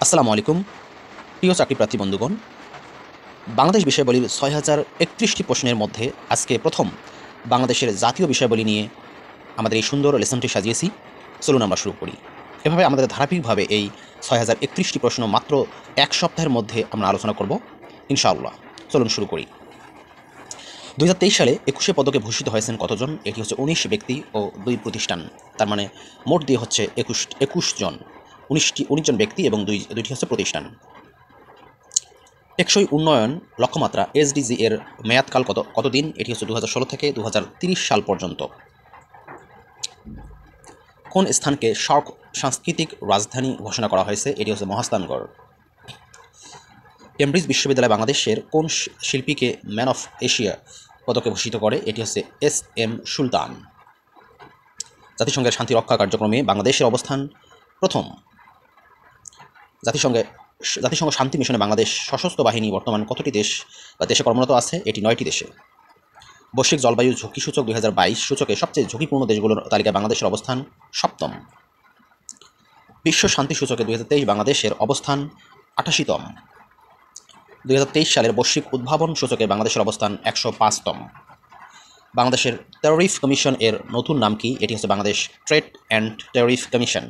আসসালামু আলাইকুম প্রিয় চাকরিপ্রার্থী বন্ধুগণ। বাংলাদেশ বিষয়াবলীর ৬,০৩১টি প্রশ্নের মধ্যে আজকে প্রথম বাংলাদেশের জাতীয় বিষয়াবলী নিয়ে আমাদের এই সুন্দর লেসনটি সাজিয়েছি। চলুন আমরা শুরু করি। এভাবে আমাদের ধারাবাহিকভাবে এই ৬,০৩১টি প্রশ্ন মাত্র এক সপ্তাহের মধ্যে আমরা আলোচনা করব ইনশাআল্লাহ। চলুন শুরু করি। ২০২৩ সালে ২১শে পদকে ভূষিত হয়েছেন কতজন? এটি হচ্ছে ১৯ ব্যক্তি ও ২ প্রতিষ্ঠান। তার মানে মোট দিয়ে হচ্ছে ২১ জন। ১৯ জন ব্যক্তি এবং দুইটি হচ্ছে প্রতিষ্ঠান। টেকসই উন্নয়ন লক্ষ্যমাত্রা এসডিজি এর মেয়াদকাল কতদিন? এটি হচ্ছে ২০১৬ থেকে ২০৩০ সাল পর্যন্ত। কোন স্থানকে সাংস্কৃতিক রাজধানী ঘোষণা করা হয়েছে? এটি হচ্ছে মহাস্থানগড়। কেমব্রিজ বিশ্ববিদ্যালয় বাংলাদেশের কোন শিল্পীকে ম্যান অফ এশিয়া পদকে ভূষিত করে? এটি হচ্ছে SM সুলতান। জাতিসংঘের শান্তিরক্ষা কার্যক্রমে বাংলাদেশের অবস্থান প্রথম। জাতিসংঘ শান্তি মিশনে বাংলাদেশ সশস্ত্র বাহিনী বর্তমান কতটি দেশে কর্মরত আছে? এটি ৯টি দেশে। বৈশ্বিক জলবায়ু ঝুঁকি সূচক ২০২২ সূচকে সবচেয়ে ঝুঁকিপূর্ণ দেশগুলোর তালিকায় বাংলাদেশের অবস্থান সপ্তম। বিশ্ব শান্তি সূচকে ২০২৩ বাংলাদেশের অবস্থান ৮৮তম। ২০২৩ সালের বৈশ্বিক উদ্ভাবন সূচকে বাংলাদেশের অবস্থান ১০৫তম। বাংলাদেশের ট্যারিফ কমিশন এর নতুন নাম কি? এটি হচ্ছে Bangladesh trade and tariff commission.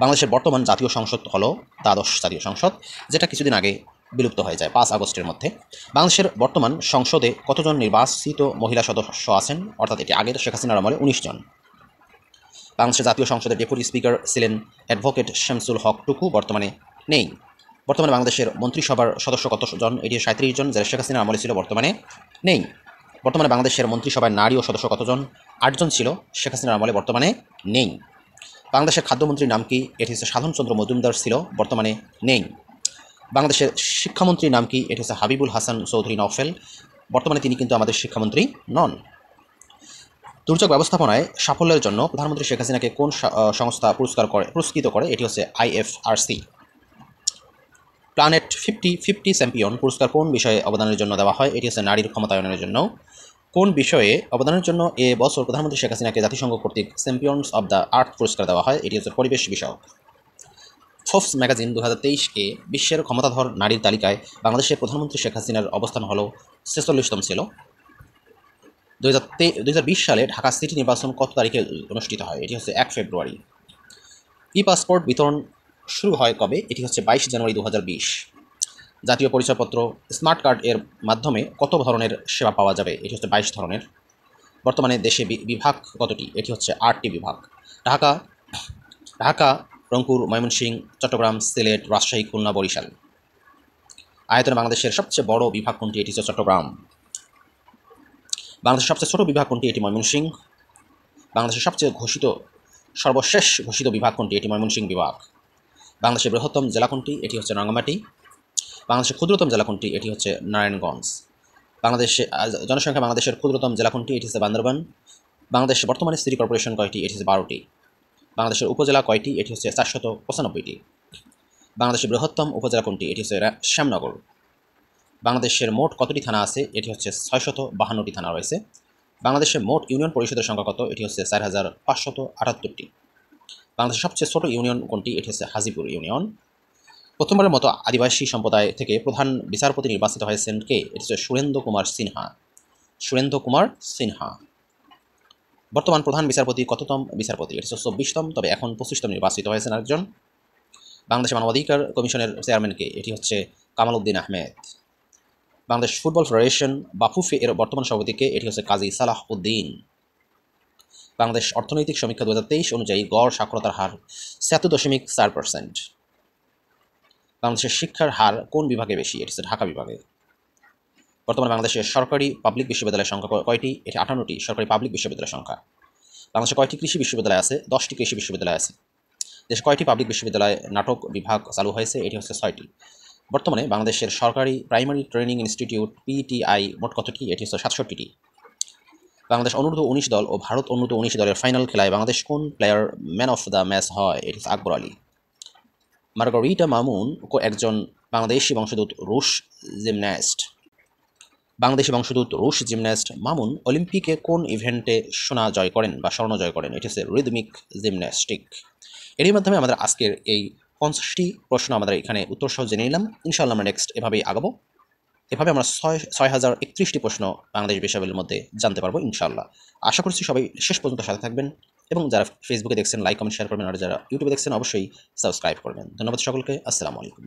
বাংলাদেশের বর্তমান জাতীয় সংসদ হলো দ্বাদশ জাতীয় সংসদ, যেটা কিছুদিন আগে বিলুপ্ত হয়ে যায় ৫ আগস্টের মধ্যে। বাংলাদেশের বর্তমান সংসদে কতজন নির্বাচিত মহিলা সদস্য আছেন? অর্থাৎ এটি আগের শেখ হাসিনার আমলে ১৯ জন। বাংলাদেশের জাতীয় সংসদের ডেপুটি স্পিকার ছিলেন অ্যাডভোকেট শামসুল হক টুকু, বর্তমানে নেই। বর্তমানে বাংলাদেশের মন্ত্রিসভার সদস্য কতজন? এটি ৩৭ জন, যারা শেখ হাসিনার আমলে ছিল, বর্তমানে নেই। বর্তমানে বাংলাদেশের মন্ত্রিসভায় নারী ও সদস্য কতজন? ৮ জন ছিল শেখ হাসিনার আমলে, বর্তমানে নেই। বাংলাদেশের খাদ্যমন্ত্রীর নাম কি? এটি হচ্ছে সাধনচন্দ্র মজুমদার ছিল, বর্তমানে নেই। বাংলাদেশের শিক্ষামন্ত্রীর নাম কি? এটি হচ্ছে হাবিবুল হাসান চৌধুরী নওফেল, বর্তমানে তিনি কিন্তু আমাদের শিক্ষামন্ত্রী নন। দুর্যোগ ব্যবস্থাপনায় সাফল্যের জন্য প্রধানমন্ত্রী শেখ হাসিনাকে কোন সংস্থা পুরস্কৃত করে? এটি হচ্ছে IFRC। প্ল্যানেট 50 চ্যাম্পিয়ন পুরস্কার কোন বিষয়ে অবদানের জন্য দেওয়া হয়? এটি হচ্ছে নারীর ক্ষমতায়নের জন্য। কোন বিষয়ে অবদানের জন্য এ বছর প্রধানমন্ত্রী শেখ হাসিনাকে জাতিসংঘ কর্তৃক চ্যাম্পিয়ন্স অব দ্য আর্থ পুরস্কার দেওয়া হয়? এটি হচ্ছে পরিবেশ বিষয়ক। ফোর্বস ম্যাগাজিন ২০২৩-এ বিশ্বের ক্ষমতাধর নারীর তালিকায় বাংলাদেশের প্রধানমন্ত্রী শেখ হাসিনার অবস্থান হল ৪৬তম ছিল। ২০২০ সালে ঢাকা সিটি নির্বাচন কত তারিখে অনুষ্ঠিত হয়? এটি হচ্ছে ১ ফেব্রুয়ারি। ই পাসপোর্ট বিতরণ শুরু হয় কবে? এটি হচ্ছে ২২ জানুয়ারি ২০২০। জাতীয় পরিচয়পত্র স্মার্ট কার্ড এর মাধ্যমে কত ধরনের সেবা পাওয়া যাবে? এটি হচ্ছে ২২ ধরনের। বর্তমানে দেশে বিভাগ কতটি? এটি হচ্ছে ৮টি বিভাগ। ঢাকা, রংপুর, ময়মনসিংহ, চট্টগ্রাম, সিলেট, রাজশাহী, খুলনা, বরিশাল। আয়তনে বাংলাদেশের সবচেয়ে বড় বিভাগ কোনটি? এটি হচ্ছে চট্টগ্রাম। বাংলাদেশের সবচেয়ে ছোট বিভাগ কোনটি? এটি ময়মনসিংহ। বাংলাদেশের সর্বশেষ ঘোষিত বিভাগ কোনটি? এটি ময়মনসিংহ বিভাগ। বাংলাদেশের বৃহত্তম জেলা কোনটি? এটি হচ্ছে রাঙ্গামাটি। বাংলাদেশের ক্ষুদ্রতম জেলা কোনটি? এটি হচ্ছে নারায়ণগঞ্জ। বাংলাদেশের ক্ষুদ্রতম জেলা কোনটি? এটি হচ্ছে বান্দরবান। বাংলাদেশের বর্তমানে সিটি কর্পোরেশন কয়টি? এটি হচ্ছে ১২টি। বাংলাদেশের উপজেলা কয়টি? এটি হচ্ছে ৪৯৫টি। বাংলাদেশের বৃহত্তম উপজেলা কোনটি? এটি হচ্ছে শ্যামনগর। বাংলাদেশের মোট কতটি থানা আছে? এটি হচ্ছে ৬৫২টি থানা রয়েছে। বাংলাদেশের মোট ইউনিয়ন পরিষদের সংখ্যা কত? এটি হচ্ছে ৪৫৭৮টি। বাংলাদেশের সবচেয়ে ছোট ইউনিয়ন কোনটি? এটি হচ্ছে হাজিপুর ইউনিয়ন। প্রথমবারের মতো আদিবাসী সম্প্রদায় থেকে প্রধান বিচারপতি নির্বাচিত হয়েছেন কে? এটি হচ্ছে সুরেন্দ্র কুমার সিনহা। বর্তমান প্রধান বিচারপতি কততম বিচারপতি? এটি হচ্ছে ২৪তম, তবে এখন ২৫তম নির্বাচিত হয়েছেন আরেকজন। বাংলাদেশ মানবাধিকার কমিশনের চেয়ারম্যান কে? এটি হচ্ছে কামাল উদ্দিন আহমেদ। বাংলাদেশ ফুটবল ফেডারেশন বা ফুফে এর বর্তমান সভাপতি কে? এটি হচ্ছে কাজী সালাহ উদ্দিন। বাংলাদেশ অর্থনৈতিক সমীক্ষা ২০২৩ অনুযায়ী গড় সাক্ষরতার হার ৭৬.৪%। বাংলাদেশের শিক্ষার হার কোন বিভাগে বেশি? এটি হচ্ছে ঢাকা বিভাগে। বর্তমানে বাংলাদেশের সরকারি পাবলিক বিশ্ববিদ্যালয়ের সংখ্যা কয়টি? এটি ৫৮টি সরকারি পাবলিক বিশ্ববিদ্যালয়ের সংখ্যা। বাংলাদেশে কয়টি কৃষি বিশ্ববিদ্যালয় আছে? 10টি কৃষি বিশ্ববিদ্যালয় আছে। দেশে কয়টি পাবলিক বিশ্ববিদ্যালয় নাটক বিভাগ চালু হয়েছে? এটি হচ্ছে 6টি। বর্তমানে বাংলাদেশের সরকারি প্রাইমারি ট্রেনিং ইনস্টিটিউট PTI মোট কতটি? এটি হচ্ছে 67টি। বাংলাদেশ অনূর্ধ্ব-১৯ দল ও ভারত অনূর্ধ্ব-১৯ দলের ফাইনাল খেলায় বাংলাদেশ কোন player man of the match হয়? এটি হচ্ছে আকবর আলী। মার্গারিটা মামুন একজন বাংলাদেশি বংশোদ্ভূত রুশ জিমন্যাস্ট মামুন অলিম্পিকে কোন ইভেন্টে সোনা জয় করেন বা স্বর্ণ জয় করেন? এটি হচ্ছে রিদমিক জিমন্যাস্টিক। এরই মাধ্যমে আমাদের আজকের এই 50টি প্রশ্ন আমাদের এখানে উত্তর সহ জেনে নিলাম। ইনশাআল্লাহ আমরা নেক্সট এভাবেই আগাবো। এভাবে আমরা 6031টি প্রশ্ন বাংলাদেশ বিষয়াবলীর মধ্যে জানতে পারবো ইনশাআল্লাহ। আশা করছি সবাই শেষ পর্যন্ত সাথে থাকবেন এবং যারা ফেসবুকে দেখছেন লাইক কমেন্ট শেয়ার করবেন, আর যারা ইউটিউবে দেখছেন অবশ্যই সাবস্ক্রাইব করবেন। ধন্যবাদ সকলকে। আসসালামু আলাইকুম।